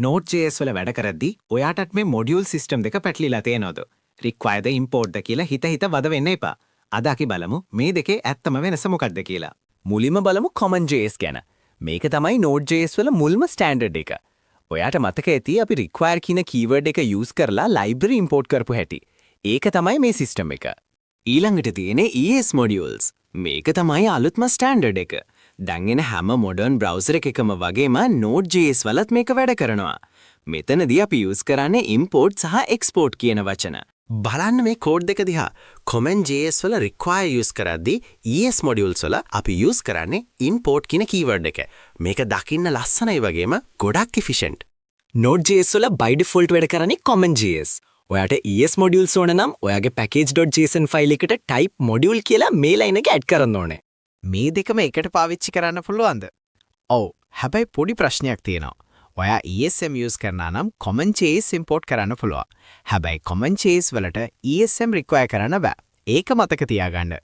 Node.js වල වැඩ කරද්දී ඔයාටත් මේ මොඩියුල් සිස්ටම් දෙක පැටලිලා තියෙනවද? require ද import ද කියලා හිත වද වෙන්න එපා. අද අපි බලමු මේ දෙකේ ඇත්තම වෙනස මොකක්ද කියලා. මුලින්ම බලමු CommonJS ගැන. මේක තමයි Node.js වල මුල්ම ස්ටෑන්ඩඩ් එක. ඔයාට මතක ඇති අපි require කියන keyword එක use කරලා library import කරපු හැටි. ඒක තමයි මේ සිස්ටම් එක. ඊළඟට තියෙන්නේ ES modules. මේක තමයි අලුත්ම ස්ටෑන්ඩඩ් එක. දැන් එන හැම modern browser එකකම වගේම Node.js වලත් මේක වැඩ කරනවා. මෙතනදී අපි use කරන්නේ import සහ export කියන වචන. බලන්න මේ කෝඩ් දෙක දිහා. CommonJS වල require use කරද්දී ES modules වල අපි use කරන්නේ import කියන keyword එක. මේක දකින්න ලස්සනයි වගේම ගොඩක් efficient. Node.js වල by default වැඩ කරන්නේ CommonJS. ඔයාට ES modules ඕන නම් ඔයාගේ package.json file එකට type module කියලා මේ line එක add කරන්න ඕනේ. මේ දෙකම එකට පාවිච්චි කරන්න පුළුවන්ද? ඔව්. හැබැයි පොඩි ප්‍රශ්නයක් තියෙනවා. ඔයා ESM use කරනා නම් CommonJS import කරන්න පුළුවන්. හැබැයි CommonJS වලට ESM require කරන්න බෑ. ඒක මතක තියාගන්න.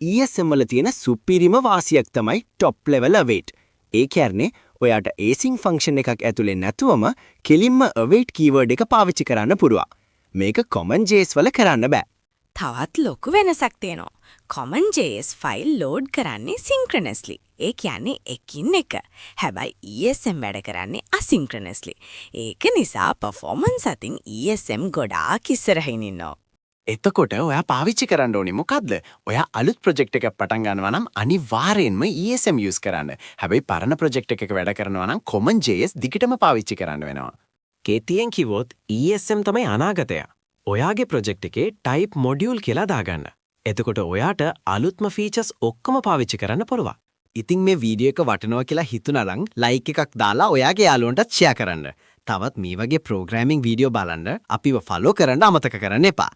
ESM වල තියෙන සුපිරිම වාසියක් තමයි top level await. ඒ කියන්නේ ඔයාට async function එකක් ඇතුලේ නැතුවම කෙලින්ම await keyword එක පාවිච්චි කරන්න පුළුවන්. මේක CommonJS වල කරන්න බෑ. තවත් ලොකු වෙනසක් තියෙනවා. CommonJS ෆයිල් ලෝඩ් කරන්නේ synchronously. ඒ කියන්නේ එකින් එක. හැබැයි ESM වැඩ කරන්නේ asynchronously. ඒක නිසා performance අතින් ESM ගොඩාක් ඉස්සරහින් ඉන්නවා. එතකොට ඔයා පාවිච්චි කරන්න ඕනේ මොකද්ද? ඔයා අලුත් project එකක් පටන් ගන්නවා නම් අනිවාර්යෙන්ම ESM use කරන්න. හැබැයි පරණ project එකක වැඩ කරනවා නම් CommonJS දිගටම පාවිච්චි කරන්න වෙනවා. කේතියෙන් කිව්වොත් ESM තමයි අනාගතය. ඔයාගේ project එකේ type module කියලා දාගන්න. එතකොට ඔයාට අලුත්ම features ඔක්කොම පාවිච්චි කරන්න පුළුවන්. ඉතින් මේ වීඩියෝ එක වටනවා කියලා හිතුණා නම් like එකක් දාලා ඔයාගේ යාළුවන්ටත් share කරන්න. තවත් මේ වගේ programming වීඩියෝ බලන්න අපිව follow කරන්න අමතක කරන්න එපා.